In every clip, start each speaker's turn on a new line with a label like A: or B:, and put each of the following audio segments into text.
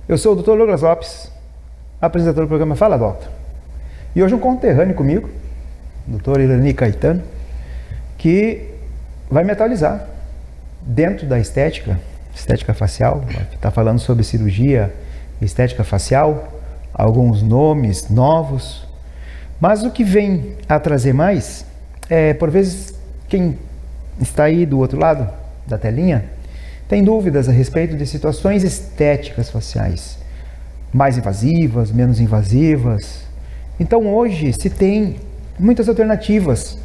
A: Eu sou o Dr. Douglas Lopes, apresentador do programa Fala Doctor. E hoje um conterrâneo comigo, o Dr. Irani Caetano, que vai me atualizar dentro da estética facial. Está falando sobre cirurgia, estética facial, alguns nomes novos. Mas o que vem a trazer mais é, por vezes, quem está aí do outro lado da telinha tem dúvidas a respeito de situações estéticas faciais, mais invasivas, menos invasivas. Então hoje se tem muitas alternativas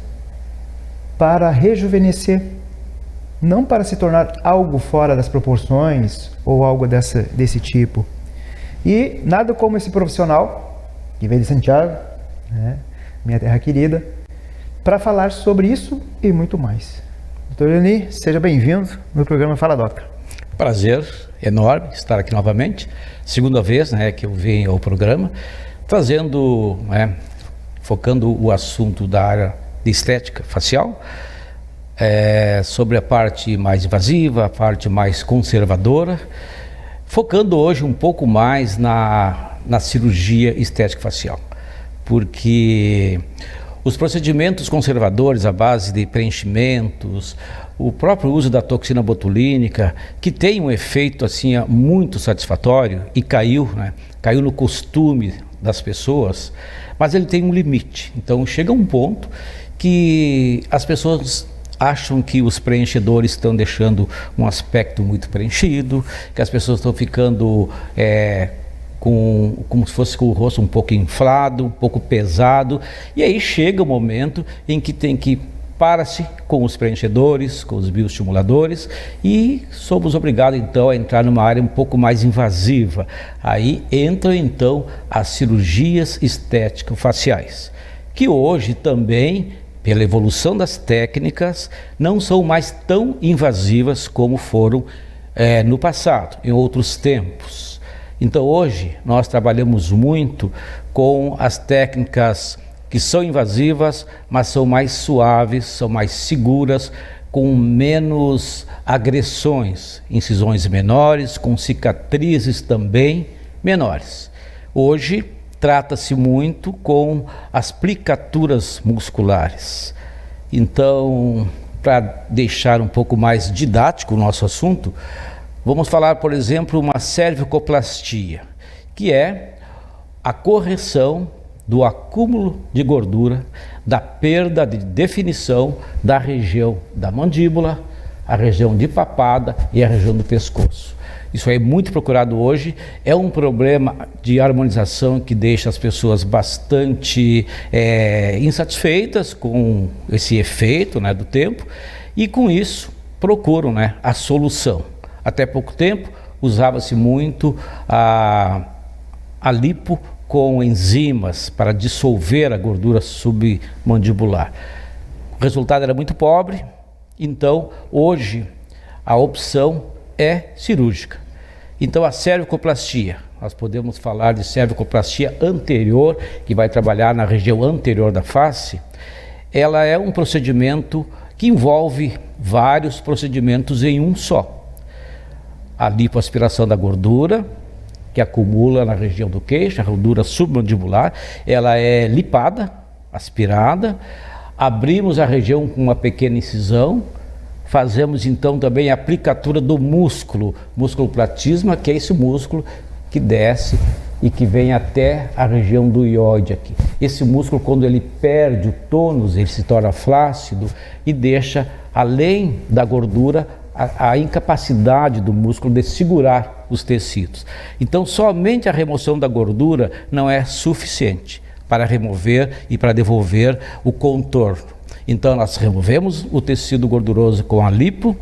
A: para rejuvenescer, não para se tornar algo fora das proporções ou algo desse tipo. E nada como esse profissional que veio de Santiago, né, minha terra querida, para falar sobre isso e muito mais. Dr. Irani, seja bem-vindo no programa Fala Doctor.
B: Prazer enorme estar aqui novamente, segunda vez, né, que eu venho ao programa, trazendo, focando o assunto da área de estética facial, sobre a parte mais invasiva, a parte mais conservadora, focando hoje um pouco mais na cirurgia estética facial, porque os procedimentos conservadores à base de preenchimentos, o próprio uso da toxina botulínica, que tem um efeito assim muito satisfatório e caiu no costume das pessoas, mas ele tem um limite. Então chega um ponto que as pessoas acham que os preenchedores estão deixando um aspecto muito preenchido, que as pessoas estão ficando como se fosse com o rosto um pouco inflado, um pouco pesado, e aí chega o momento em que tem que para-se com os preenchedores, com os bioestimuladores, e somos obrigados então a entrar numa área um pouco mais invasiva. Aí entram então as cirurgias estético-faciais, que hoje também, pela evolução das técnicas, não são mais tão invasivas como foram no passado, em outros tempos. Então hoje nós trabalhamos muito com as técnicas que são invasivas, mas são mais suaves, são mais seguras, com menos agressões, incisões menores, com cicatrizes também menores. Hoje trata-se muito com as plicaturas musculares. Então, para deixar um pouco mais didático o nosso assunto, vamos falar, por exemplo, uma cervicoplastia, que é a correção do acúmulo de gordura, da perda de definição da região da mandíbula, a região de papada e a região do pescoço. Isso é muito procurado hoje, é um problema de harmonização que deixa as pessoas bastante insatisfeitas com esse efeito do tempo, e com isso procuram a solução. Até pouco tempo usava-se muito a lipo com enzimas para dissolver a gordura submandibular. O resultado era muito pobre, então hoje a opção é cirúrgica. Então a cervicoplastia, nós podemos falar de cervicoplastia anterior, que vai trabalhar na região anterior da face. Ela é um procedimento que envolve vários procedimentos em um só. A lipoaspiração da gordura, que acumula na região do queixo, a gordura submandibular, ela é lipada, aspirada, abrimos a região com uma pequena incisão, fazemos então também a aplicatura do músculo platisma, que é esse músculo que desce e que vem até a região do ióide aqui. Esse músculo, quando ele perde o tônus, ele se torna flácido e deixa, além da gordura, a incapacidade do músculo de segurar os tecidos. Então, somente a remoção da gordura não é suficiente para remover e para devolver o contorno. Então, nós removemos o tecido gorduroso com a lipo,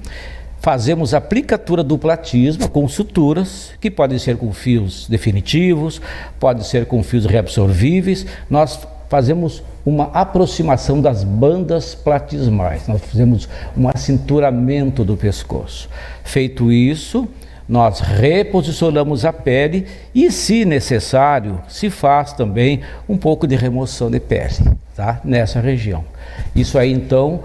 B: fazemos a aplicatura do platisma com suturas, que podem ser com fios definitivos, pode ser com fios reabsorvíveis. Nós fazemos uma aproximação das bandas platismais, nós fazemos um acinturamento do pescoço. Feito isso, nós reposicionamos a pele e, se necessário, se faz também um pouco de remoção de pele, nessa região. Isso aí, então,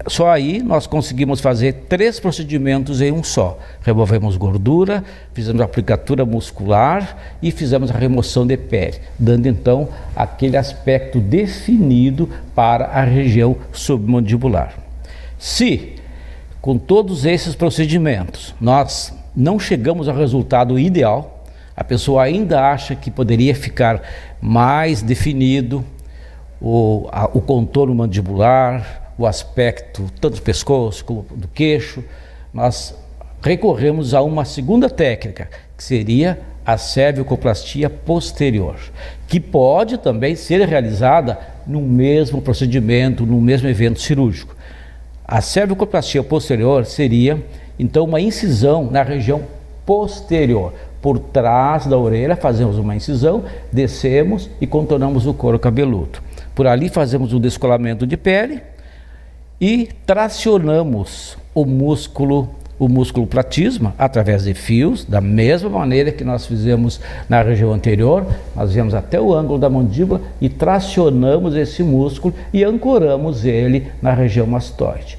B: Só aí nós conseguimos fazer 3 procedimentos em um só. Removemos gordura, fizemos a aplicatura muscular e fizemos a remoção de pele, dando então aquele aspecto definido para a região submandibular. Se com todos esses procedimentos nós não chegamos ao resultado ideal, a pessoa ainda acha que poderia ficar mais definido o contorno mandibular, o aspecto tanto do pescoço como do queixo, nós recorremos a uma segunda técnica, que seria a cervicoplastia posterior, que pode também ser realizada no mesmo procedimento, no mesmo evento cirúrgico. A cervicoplastia posterior seria, então, uma incisão na região posterior. Por trás da orelha, fazemos uma incisão, descemos e contornamos o couro cabeludo. Por ali fazemos o descolamento de pele e tracionamos o músculo platisma através de fios, da mesma maneira que nós fizemos na região anterior. Nós viemos até o ângulo da mandíbula e tracionamos esse músculo e ancoramos ele na região mastoide.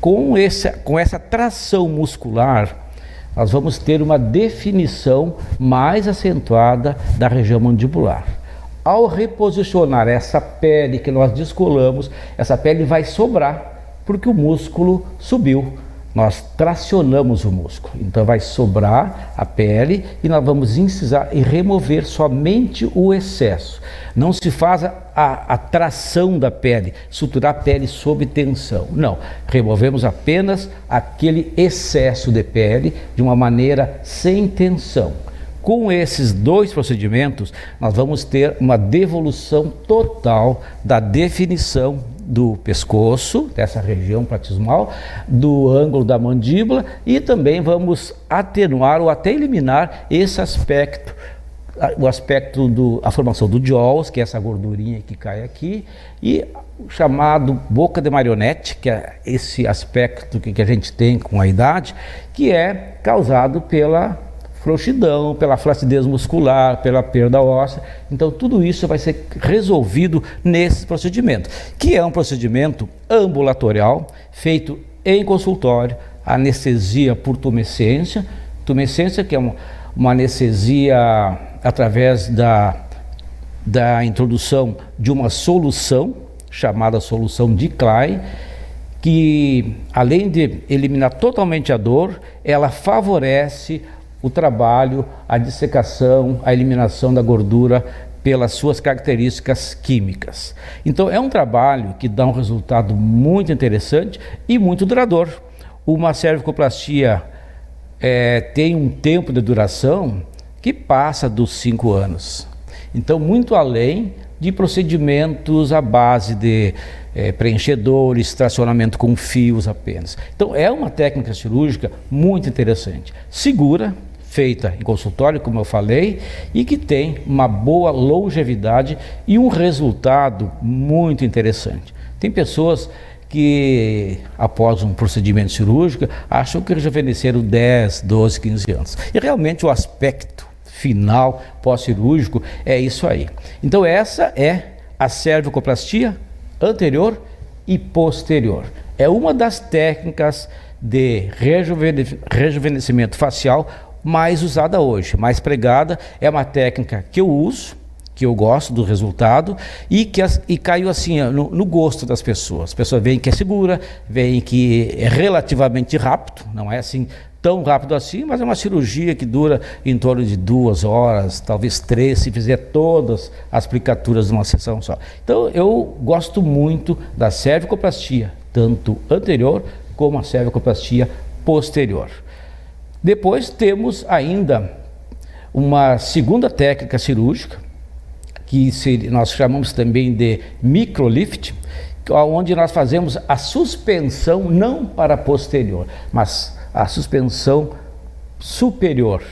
B: Com essa tração muscular, nós vamos ter uma definição mais acentuada da região mandibular. Ao reposicionar essa pele que nós descolamos, essa pele vai sobrar, porque o músculo subiu. Nós tracionamos o músculo, então vai sobrar a pele e nós vamos incisar e remover somente o excesso. Não se faz a tração da pele, suturar a pele sob tensão. Não, removemos apenas aquele excesso de pele de uma maneira sem tensão. Com esses 2 procedimentos, nós vamos ter uma devolução total da definição do pescoço, dessa região platismal, do ângulo da mandíbula, e também vamos atenuar ou até eliminar esse aspecto, o aspecto da formação do jaws, que é essa gordurinha que cai aqui, e o chamado boca de marionete, que é esse aspecto que a gente tem com a idade, que é causado pela frouxidão, pela flacidez muscular, pela perda óssea. Então tudo isso vai ser resolvido nesse procedimento, que é um procedimento ambulatorial, feito em consultório, anestesia por tumescência, que é uma anestesia através da introdução de uma solução, chamada solução de Klein, que além de eliminar totalmente a dor, ela favorece o trabalho, a dissecação, a eliminação da gordura pelas suas características químicas. Então é um trabalho que dá um resultado muito interessante e muito duradouro. Uma cervicoplastia tem um tempo de duração que passa dos 5 anos. Então, muito além de procedimentos à base de preenchedores, tracionamento com fios apenas. Então é uma técnica cirúrgica muito interessante, segura, feita em consultório, como eu falei, e que tem uma boa longevidade e um resultado muito interessante. Tem pessoas que após um procedimento cirúrgico acham que rejuvenesceram 10, 12, 15 anos. E realmente o aspecto final pós-cirúrgico é isso aí. Então essa é a cervicoplastia anterior e posterior. É uma das técnicas de rejuvenescimento facial mais usada hoje, mais pregada. É uma técnica que eu uso, que eu gosto do resultado e caiu assim no gosto das pessoas. As pessoas veem que é segura, veem que é relativamente rápido, não é assim tão rápido assim, mas é uma cirurgia que dura em torno de 2 horas, talvez 3, se fizer todas as aplicaturas numa sessão só. Então eu gosto muito da cervicoplastia, tanto anterior como a cervicoplastia posterior. Depois temos ainda uma segunda técnica cirúrgica, que nós chamamos também de microlift, onde nós fazemos a suspensão não para posterior, mas a suspensão superior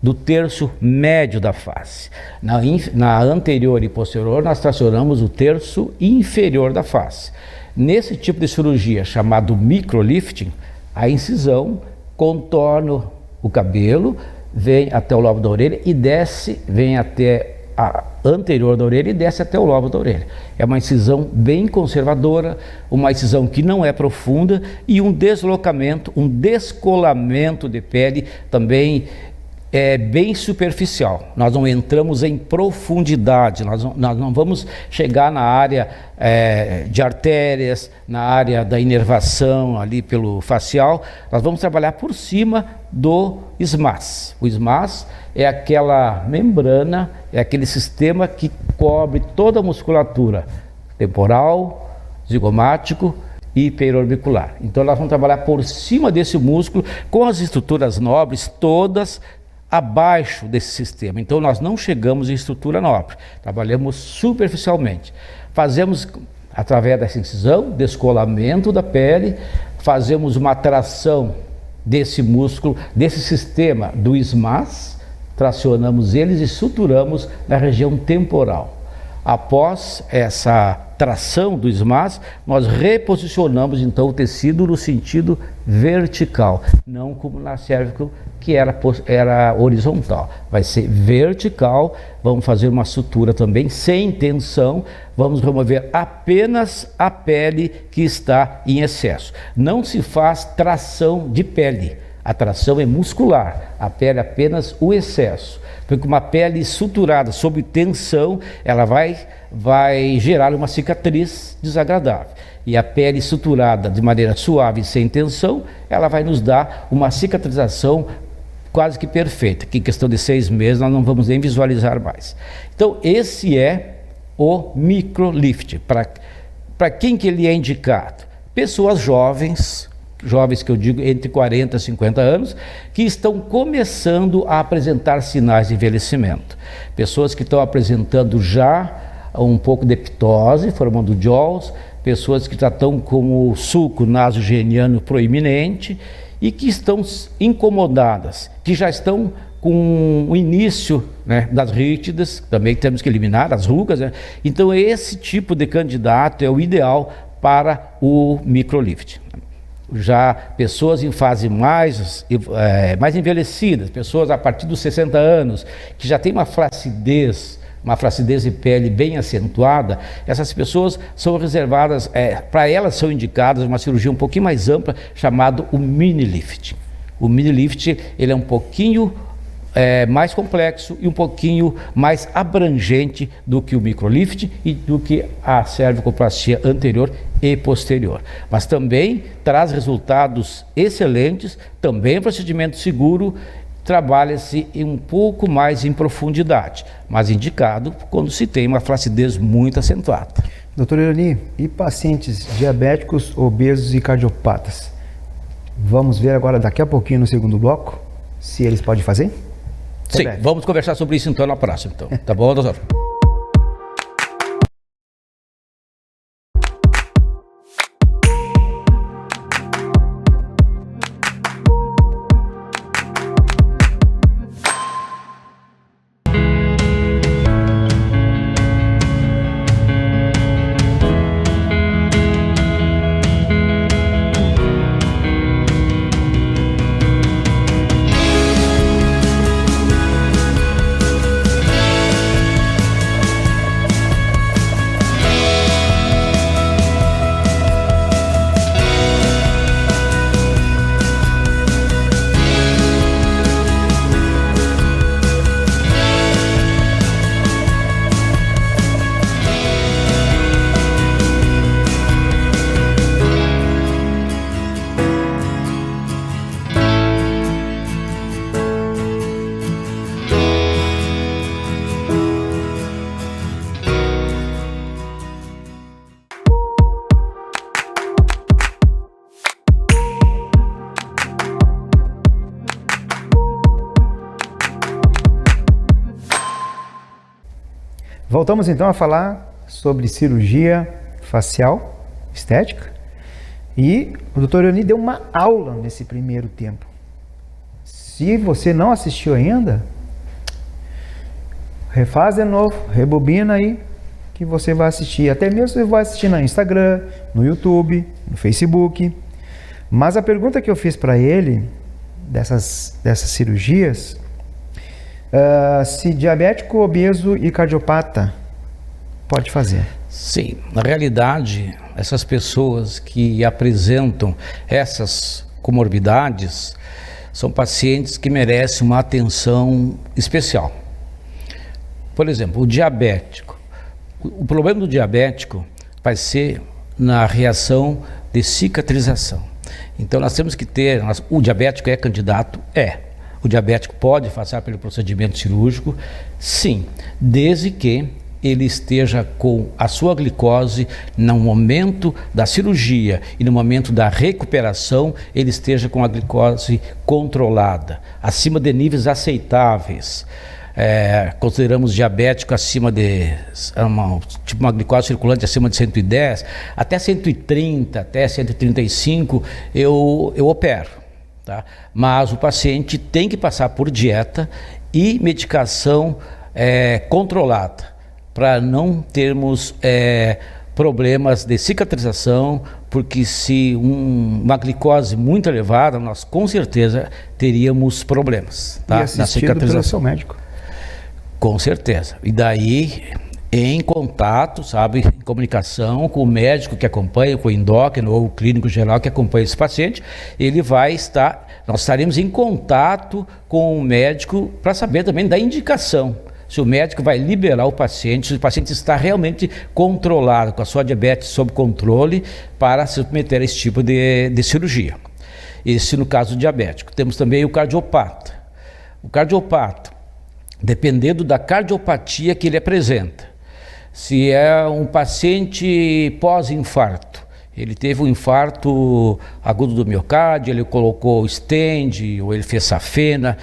B: do terço médio da face. Na anterior e posterior nós tracionamos o terço inferior da face. Nesse tipo de cirurgia chamado microlifting, a incisão contorna o cabelo, vem até o lobo da orelha e desce, vem até anterior da orelha e desce até o lobo da orelha. É uma incisão bem conservadora, uma incisão que não é profunda e um deslocamento, um descolamento de pele também é bem superficial. Nós não entramos em profundidade, nós não vamos chegar na área de artérias, na área da inervação ali pelo facial. Nós vamos trabalhar por cima do SMAS. O SMAS é aquela membrana, é aquele sistema que cobre toda a musculatura temporal, zigomático e periorbicular. Então nós vamos trabalhar por cima desse músculo com as estruturas nobres todas abaixo desse sistema. Então nós não chegamos em estrutura nobre, trabalhamos superficialmente. Fazemos, através dessa incisão, descolamento da pele, fazemos uma tração desse músculo, desse sistema do SMAS, tracionamos eles e suturamos na região temporal. Após essa tração do SMAS, nós reposicionamos então o tecido no sentido vertical, não como na cervical, que era horizontal. Vai ser vertical, vamos fazer uma sutura também sem tensão, vamos remover apenas a pele que está em excesso. Não se faz tração de pele, a tração é muscular, a pele é apenas o excesso. Porque uma pele suturada sob tensão, ela vai gerar uma cicatriz desagradável. E a pele suturada de maneira suave, sem tensão, ela vai nos dar uma cicatrização quase que perfeita, que em questão de 6 meses nós não vamos nem visualizar mais. Então esse é o microlift. Para quem que ele é indicado? Pessoas jovens que eu digo entre 40 e 50 anos, que estão começando a apresentar sinais de envelhecimento. Pessoas que estão apresentando já um pouco de ptose, formando jaws, pessoas que já estão com o sulco nasogeniano proeminente e que estão incomodadas, que já estão com o início, né, das rítidas, também temos que eliminar as rugas, né? Então esse tipo de candidato é o ideal para o microlift. Já pessoas em fase mais envelhecidas, pessoas a partir dos 60 anos, que já tem uma flacidez de pele bem acentuada, essas pessoas são reservadas, para elas são indicadas uma cirurgia um pouquinho mais ampla, chamado o mini lift. O mini lift, ele é um pouquinho mais complexo e um pouquinho mais abrangente do que o microlift e do que a cervicoplastia anterior e posterior. Mas também traz resultados excelentes, também é um procedimento seguro, trabalha-se um pouco mais em profundidade, mas indicado quando se tem uma flacidez muito acentuada.
A: Doutor Irani, e pacientes diabéticos, obesos e cardiopatas? Vamos ver agora daqui a pouquinho no segundo bloco se eles podem fazer?
B: Sim, vamos conversar sobre isso então na próxima. Então. Tá bom, doutor?
A: Voltamos então a falar sobre cirurgia facial, estética, e o Dr. Irani deu uma aula nesse primeiro tempo. Se você não assistiu ainda, refaz de novo, rebobina aí, que você vai assistir. Até mesmo você vai assistir no Instagram, no YouTube, no Facebook. Mas a pergunta que eu fiz para ele, dessas cirurgias, Se diabético, obeso e cardiopata, pode fazer?
B: Sim, na realidade, essas pessoas que apresentam essas comorbidades são pacientes que merecem uma atenção especial. Por exemplo, o diabético. O problema do diabético vai ser na reação de cicatrização. Então nós temos que ter, o diabético é candidato? É. O diabético pode passar pelo procedimento cirúrgico? Sim, desde que ele esteja com a sua glicose no momento da cirurgia e no momento da recuperação, ele esteja com a glicose controlada, acima de níveis aceitáveis. Consideramos diabético acima de uma glicose circulante acima de 110, até 130, até 135 eu opero, tá? Mas o paciente tem que passar por dieta e medicação controlada, para não termos problemas de cicatrização, porque se uma glicose muito elevada, nós com certeza teríamos problemas, tá?
A: E assistido pelo seu médico.
B: Com certeza. E daí, em contato, sabe, em comunicação com o médico que acompanha, com o endócrino ou o clínico geral que acompanha esse paciente, nós estaremos em contato com o médico para saber também da indicação. Se o médico vai liberar o paciente, se o paciente está realmente controlado, com a sua diabetes sob controle, para se submeter a esse tipo de cirurgia. Esse no caso diabético. Temos também o cardiopata. O cardiopata, dependendo da cardiopatia que ele apresenta, se é um paciente pós-infarto, ele teve um infarto agudo do miocárdio, ele colocou stent ou ele fez safena,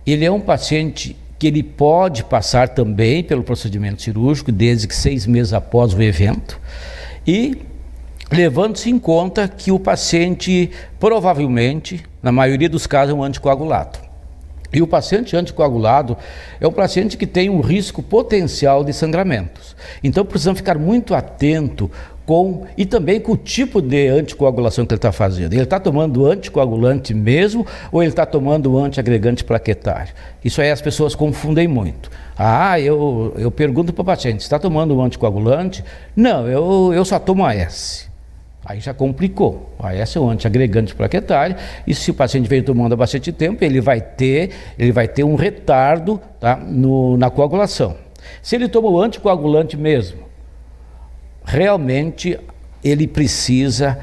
B: ele é um paciente que ele pode passar também pelo procedimento cirúrgico, desde que 6 meses após o evento, e levando-se em conta que o paciente provavelmente, na maioria dos casos, é um anticoagulado. E o paciente anticoagulado é um paciente que tem um risco potencial de sangramentos. Então precisamos ficar muito atento e também com o tipo de anticoagulação que ele está fazendo. Ele está tomando anticoagulante mesmo ou ele está tomando antiagregante plaquetário? Isso aí as pessoas confundem muito. Eu pergunto para o paciente, está tomando um anticoagulante? Não, eu só tomo AS. Aí já complicou. O AS é um antiagregante plaquetário e se o paciente vem tomando há bastante tempo, ele vai ter um retardo, tá, na coagulação. Se ele toma o anticoagulante mesmo, realmente ele precisa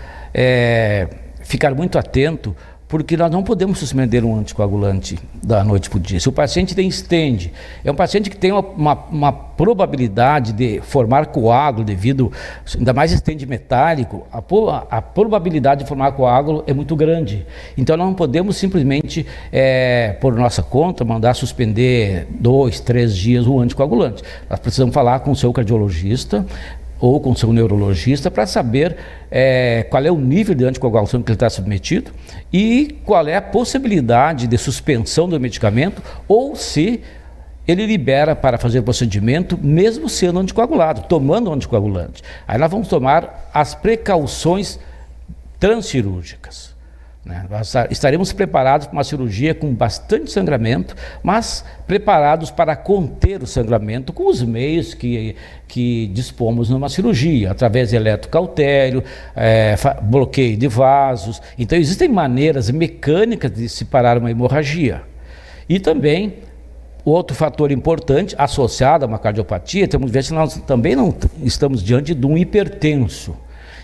B: ficar muito atento, porque nós não podemos suspender um anticoagulante da noite para o dia. Se o paciente tem stent, é um paciente que tem uma probabilidade de formar coágulo devido, ainda mais stent metálico, a probabilidade de formar coágulo é muito grande. Então nós não podemos simplesmente, por nossa conta, mandar suspender 2, 3 dias o anticoagulante. Nós precisamos falar com o seu cardiologista, ou com o seu neurologista, para saber qual é o nível de anticoagulação que ele está submetido e qual é a possibilidade de suspensão do medicamento ou se ele libera para fazer o procedimento mesmo sendo anticoagulado, tomando anticoagulante. Aí nós vamos tomar as precauções transcirúrgicas. Nós estaremos preparados para uma cirurgia com bastante sangramento, mas preparados para conter o sangramento com os meios que dispomos numa cirurgia, através de eletrocautério, bloqueio de vasos. Então existem maneiras mecânicas de se parar uma hemorragia. E também, outro fator importante associado a uma cardiopatia, temos que ver se nós também não estamos diante de um hipertenso.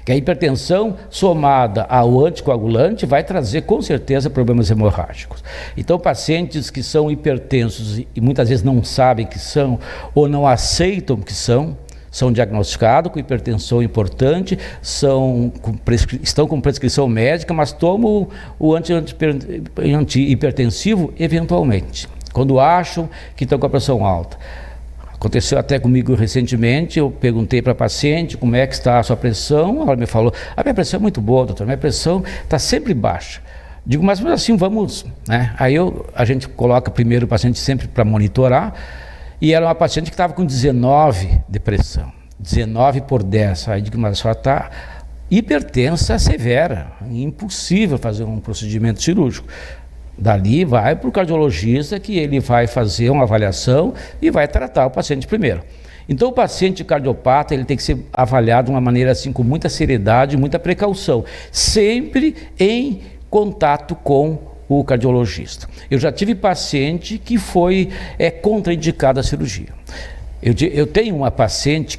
B: Que a hipertensão somada ao anticoagulante vai trazer com certeza problemas hemorrágicos. Então pacientes que são hipertensos e muitas vezes não sabem que são ou não aceitam que são diagnosticados com hipertensão importante, estão com prescrição médica, mas tomam o antihipertensivo eventualmente, quando acham que estão com a pressão alta. Aconteceu até comigo recentemente, eu perguntei para a paciente como é que está a sua pressão, ela me falou, a minha pressão é muito boa, doutor, minha pressão está sempre baixa. Digo, mas assim vamos, né? Aí a gente coloca primeiro o paciente sempre para monitorar, e era uma paciente que estava com 19 de pressão, 19/10, aí digo, mas a senhora está hipertensa severa, impossível fazer um procedimento cirúrgico. Dali vai para o cardiologista, que ele vai fazer uma avaliação e vai tratar o paciente primeiro. Então o paciente cardiopata ele tem que ser avaliado de uma maneira assim com muita seriedade, muita precaução, sempre em contato com o cardiologista. Eu já tive paciente que foi contraindicada a cirurgia. Eu tenho uma paciente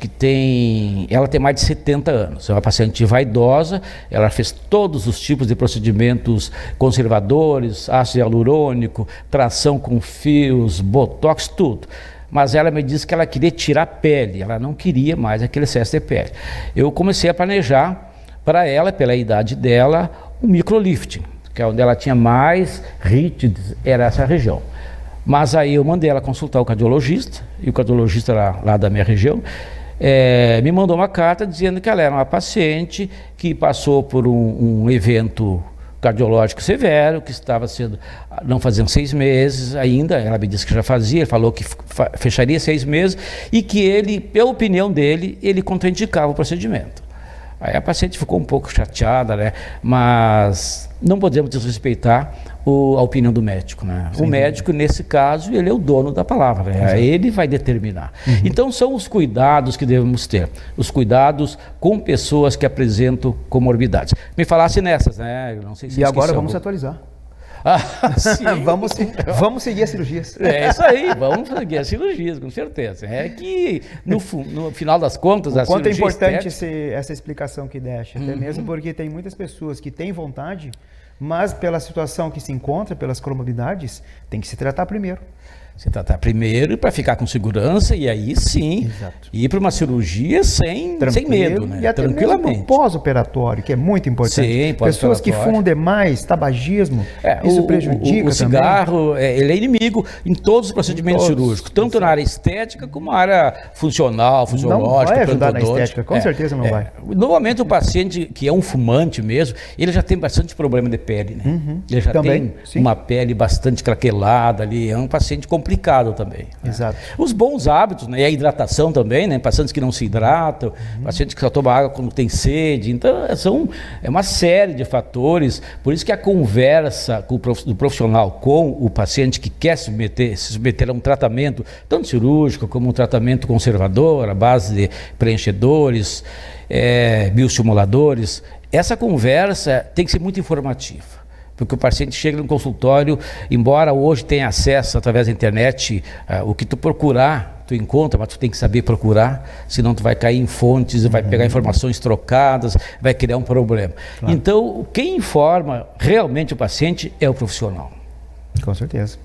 B: ela tem mais de 70 anos, é uma paciente vaidosa, ela fez todos os tipos de procedimentos conservadores, ácido hialurônico, tração com fios, botox, tudo. Mas ela me disse que ela queria tirar a pele, ela não queria mais aquele excesso de pele. Eu comecei a planejar para ela, pela idade dela, um microlifting, que é onde ela tinha mais rítides, era essa região. Mas aí eu mandei ela consultar o cardiologista, e o cardiologista lá da minha região me mandou uma carta dizendo que ela era uma paciente que passou por um evento cardiológico severo, que estava não faziam 6 meses ainda, ela me disse que já fazia, ele falou que fecharia 6 meses, e que ele, pela opinião dele, ele contraindicava o procedimento. Aí a paciente ficou um pouco chateada, né? Mas não podemos desrespeitar a opinião do médico, né? O médico, nesse caso, ele é o dono da palavra, né? Ele vai determinar. Então são os cuidados que devemos ter, os cuidados com pessoas que apresentam comorbidades. Me falasse nessas, né? Eu não sei se
A: e agora vamos atualizar.
B: Sim.
A: vamos seguir as cirurgias.
B: É isso aí, vamos seguir as cirurgias, com certeza. É que no final das contas,
A: o quanto é importante essa explicação que deixa, até mesmo porque tem muitas pessoas que têm vontade, mas pela situação que se encontra, pelas comorbidades, tem que se tratar primeiro.
B: Se tratar primeiro para ficar com segurança e aí sim ir para uma cirurgia sem medo, né?
A: E até mesmo pós-operatório, que é muito importante.
B: Sim,
A: pessoas que fumam demais, tabagismo, isso prejudica
B: o cigarro, ele é inimigo em todos os procedimentos cirúrgicos, tanto na área estética como na área funcional, fisiológica.
A: Não vai ajudar na estética, com certeza não vai.
B: Normalmente o paciente que é um fumante mesmo, ele já tem bastante problema de pele, né? Ele já tem uma pele bastante craquelada ali, é um paciente complicado também.
A: Exato.
B: Né? Os bons hábitos, né? E a hidratação também, né? Pacientes que não se hidratam, pacientes que só tomam água quando tem sede. Então, é uma série de fatores. Por isso que a conversa do profissional com o paciente que quer se submeter a um tratamento, tanto cirúrgico como um tratamento conservador, à base de preenchedores, bioestimuladores, essa conversa tem que ser muito informativa. Porque o paciente chega no consultório, embora hoje tenha acesso através da internet, o que tu procurar, tu encontra, mas tu tem que saber procurar, senão tu vai cair em fontes, vai pegar informações trocadas, vai criar um problema. Claro. Então, quem informa realmente o paciente é o profissional.
A: Com certeza.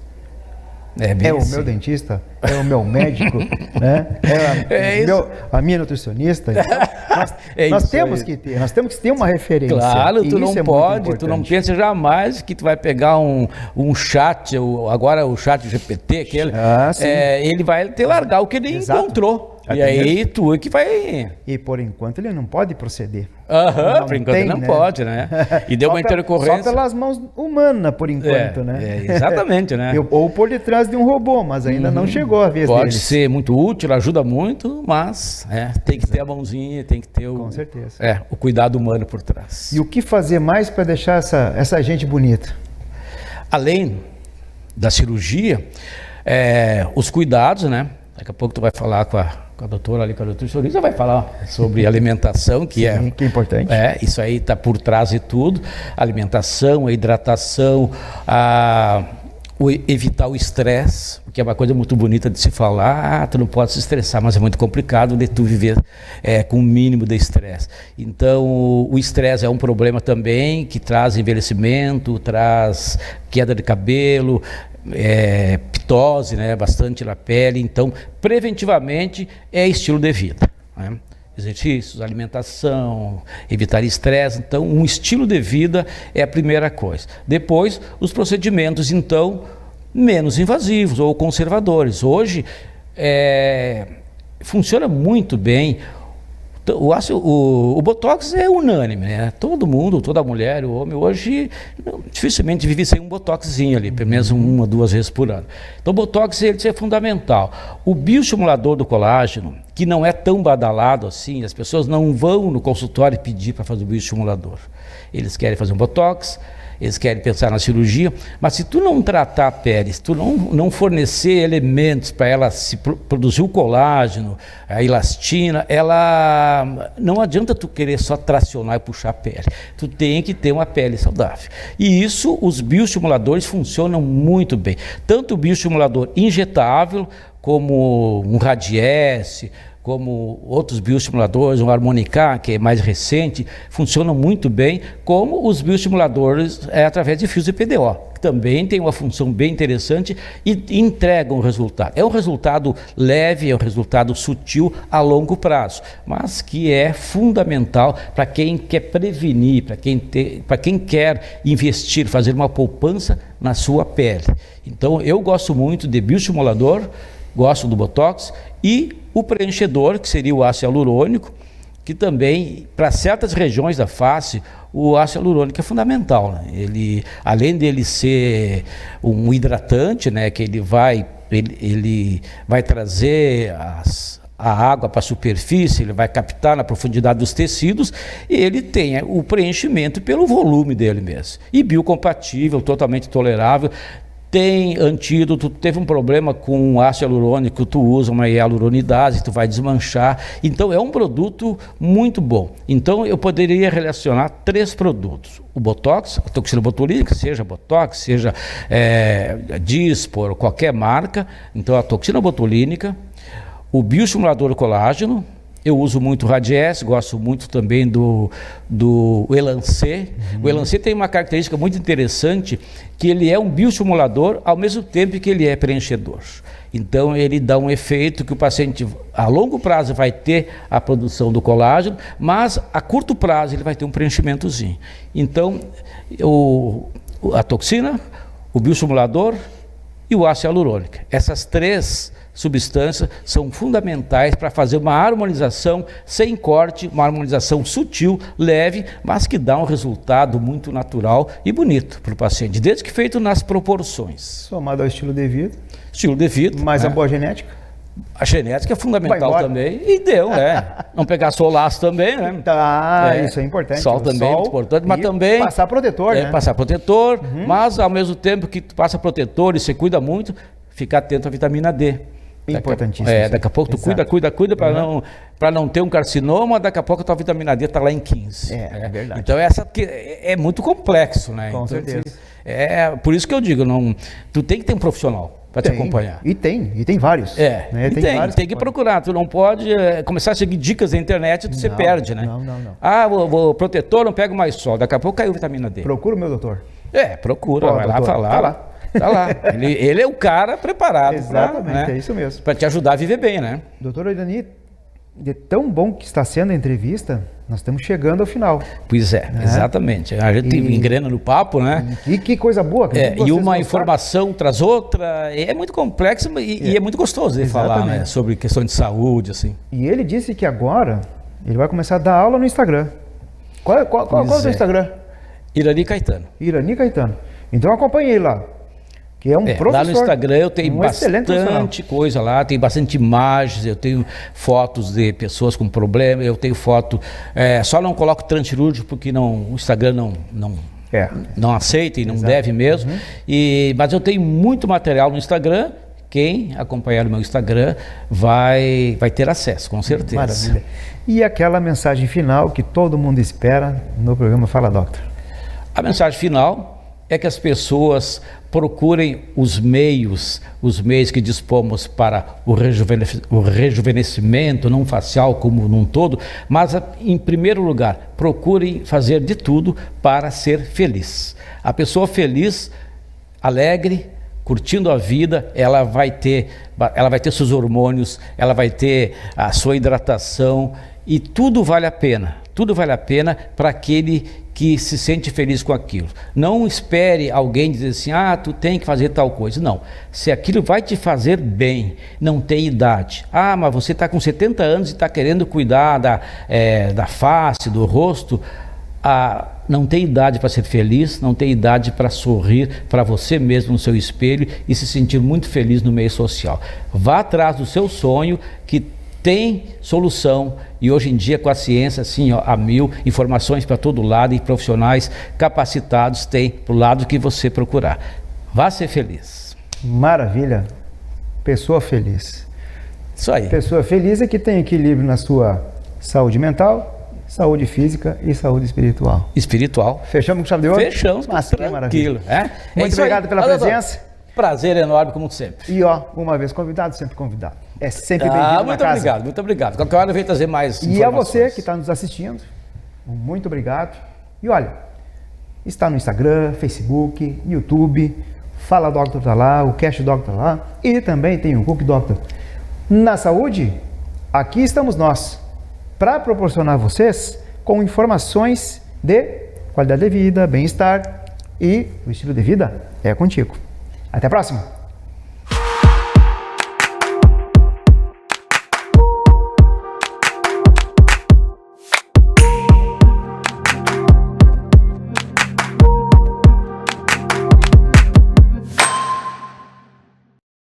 B: É
A: o meu dentista, é o meu médico, né? A minha nutricionista. Então, nós temos que ter uma referência.
B: Claro, tu não pensa jamais que tu vai pegar um chat, agora o chat GPT, aquele, ele vai te largar o que ele encontrou. E aí tu é que vai...
A: E por enquanto ele não pode proceder.
B: Por enquanto ele não pode, né? E deu uma intercorrência.
A: Só pelas mãos humanas, por enquanto, né?
B: Exatamente, né?
A: Ou por detrás de um robô, mas ainda não chegou a vez
B: Pode ser muito útil, ajuda muito, mas tem que ter a mãozinha, tem que ter
A: com certeza.
B: O cuidado humano por trás.
A: E o que fazer mais para deixar essa gente bonita?
B: Além da cirurgia, os cuidados, né? Daqui a pouco tu vai falar com a doutora ali, com a nutricionista, vai falar sobre alimentação, que
A: que é importante.
B: Isso aí está por trás de tudo. A alimentação, a hidratação, evitar o estresse, que é uma coisa muito bonita de se falar. Tu não pode se estressar, mas é muito complicado de tu viver com o mínimo de estresse. Então, o estresse é um problema também que traz envelhecimento, traz queda de cabelo, pitose, né, bastante na pele. Então, preventivamente é estilo de vida, né? Exercícios, alimentação, evitar estresse. Então, um estilo de vida é a primeira coisa. Depois, os procedimentos, então, menos invasivos ou conservadores. Hoje, funciona muito bem. O Botox é unânime, né? Todo mundo, toda mulher, o homem, hoje dificilmente vive sem um Botoxzinho ali, pelo menos 1 ou 2 vezes por ano. Então o Botox ele é fundamental. O bioestimulador do colágeno, que não é tão badalado assim, as pessoas não vão no consultório pedir para fazer o bioestimulador. Eles querem fazer um Botox, eles querem pensar na cirurgia, mas se tu não tratar a pele, se tu não fornecer elementos para ela produzir o colágeno, a elastina, não adianta tu querer só tracionar e puxar a pele. Tu tem que ter uma pele saudável. E isso, os bioestimuladores funcionam muito bem. Tanto o bioestimulador injetável, como um Radiesse, como outros bioestimuladores, um Harmonica, que é mais recente, funcionam muito bem, como os bioestimuladores através de fios EPDO, que também tem uma função bem interessante e entregam um resultado. É um resultado leve, é um resultado sutil a longo prazo, mas que é fundamental para quem quer prevenir, para quem quer investir, fazer uma poupança na sua pele. Então, eu gosto muito de bioestimulador, gosto do Botox e o preenchedor, que seria o ácido hialurônico, que também, para certas regiões da face, o ácido hialurônico é fundamental, né? Ele, além dele ser um hidratante, né, que ele vai trazer a água para a superfície, ele vai captar na profundidade dos tecidos, e ele tem o preenchimento pelo volume dele mesmo. E biocompatível, totalmente tolerável. Tem antídoto, teve um problema com ácido hialurônico, tu usa uma hialuronidase, tu vai desmanchar. Então é um produto muito bom. Então eu poderia relacionar 3 produtos. O Botox, a toxina botulínica, seja Botox, seja Dyspor, qualquer marca. Então a toxina botulínica, o bioestimulador colágeno. Eu uso muito o Radiesse, gosto muito também do Elancê. O Elancê tem uma característica muito interessante, que ele é um bioestimulador ao mesmo tempo que ele é preenchedor. Então ele dá um efeito que o paciente a longo prazo vai ter a produção do colágeno, mas a curto prazo ele vai ter um preenchimentozinho. Então a toxina, o bioestimulador e o ácido hialurônico. Essas 3 substâncias são fundamentais para fazer uma harmonização sem corte, uma harmonização sutil, leve, mas que dá um resultado muito natural e bonito para o paciente, desde que feito nas proporções.
A: Somado ao estilo de vida.
B: Estilo de vida.
A: Mais a boa genética.
B: A genética é fundamental também. E deu, Não pegar solaço também, né?
A: Isso é importante.
B: Sol também é muito importante, mas também...
A: Passar protetor, né?
B: Passar protetor, mas ao mesmo tempo que tu passa protetor e você cuida muito, ficar atento à vitamina D.
A: Importantíssimo.
B: Daqui a pouco tu cuida para não ter um carcinoma, daqui a pouco a tua vitamina D está lá em 15.
A: É verdade.
B: Então essa é muito complexo, né?
A: Com certeza.
B: Por isso que eu digo, tu tem que ter um profissional para te acompanhar.
A: E tem vários.
B: Né? Tem que procurar, tu não pode começar a seguir dicas na internet e você perde, né? Não. Vou protetor, não pego mais sol, daqui a pouco caiu vitamina D.
A: Procura o meu doutor.
B: Procura, vai lá falar. Tá lá. Ele é o cara preparado.
A: Exatamente, é isso mesmo.
B: Para te ajudar a viver bem, né?
A: Doutor Irani, de tão bom que está sendo a entrevista, nós estamos chegando ao final.
B: Pois exatamente. A gente engrena no papo, né?
A: E que coisa boa.
B: E uma informação traz outra. É muito complexo e é muito gostoso de falar, né? Sobre questão de saúde, assim.
A: E ele disse que agora ele vai começar a dar aula no Instagram. Qual é o seu Instagram?
B: Irani Caetano.
A: Irani Caetano. Então acompanhe ele lá. Que é um professor. Lá
B: no Instagram eu tenho bastante coisa lá, tem bastante imagens, eu tenho fotos de pessoas com problema, eu tenho foto, só não coloco transcirúrgico porque o Instagram não aceita e não deve mesmo, mas eu tenho muito material no Instagram. Quem acompanhar o meu Instagram vai ter acesso, com certeza.
A: Maravilha. E aquela mensagem final que todo mundo espera no programa Fala Doctor?
B: A mensagem final é que as pessoas procurem os meios que dispomos para o rejuvenescimento, não facial como num todo, mas em primeiro lugar, procurem fazer de tudo para ser feliz. A pessoa feliz, alegre, curtindo a vida, ela vai ter seus hormônios, ela vai ter a sua hidratação e tudo vale a pena para aquele que se sente feliz com aquilo. Não espere alguém dizer assim, tu tem que fazer tal coisa. Não, se aquilo vai te fazer bem, não tem idade. Mas você está com 70 anos e está querendo cuidar da face, do rosto. Não tem idade para ser feliz, não tem idade para sorrir para você mesmo no seu espelho e se sentir muito feliz no meio social. Vá atrás do seu sonho, que tem solução, e hoje em dia com a ciência assim, ó, a mil, informações para todo lado e profissionais capacitados tem para o lado que você procurar. Vá ser feliz.
A: Maravilha. Pessoa feliz.
B: Isso aí.
A: Pessoa feliz é que tem equilíbrio na sua saúde mental, saúde física e saúde espiritual.
B: Espiritual.
A: Fechamos com chave de ouro?
B: Fechamos,
A: Mas que
B: tranquilo.
A: Muito obrigado pela presença.
B: Prazer enorme, como sempre.
A: E ó, uma vez convidado, sempre convidado. É sempre bem-vindo na casa.
B: Muito obrigado. Qualquer hora eu venho trazer mais informações.
A: E a você que está nos assistindo, muito obrigado. E olha, está no Instagram, Facebook, YouTube, Fala Doctor tá lá, o Cash Doctor tá lá, e também tem o Cook Doctor. Na saúde, aqui estamos nós, para proporcionar a vocês com informações de qualidade de vida, bem-estar, e o estilo de vida é contigo. Até a próxima!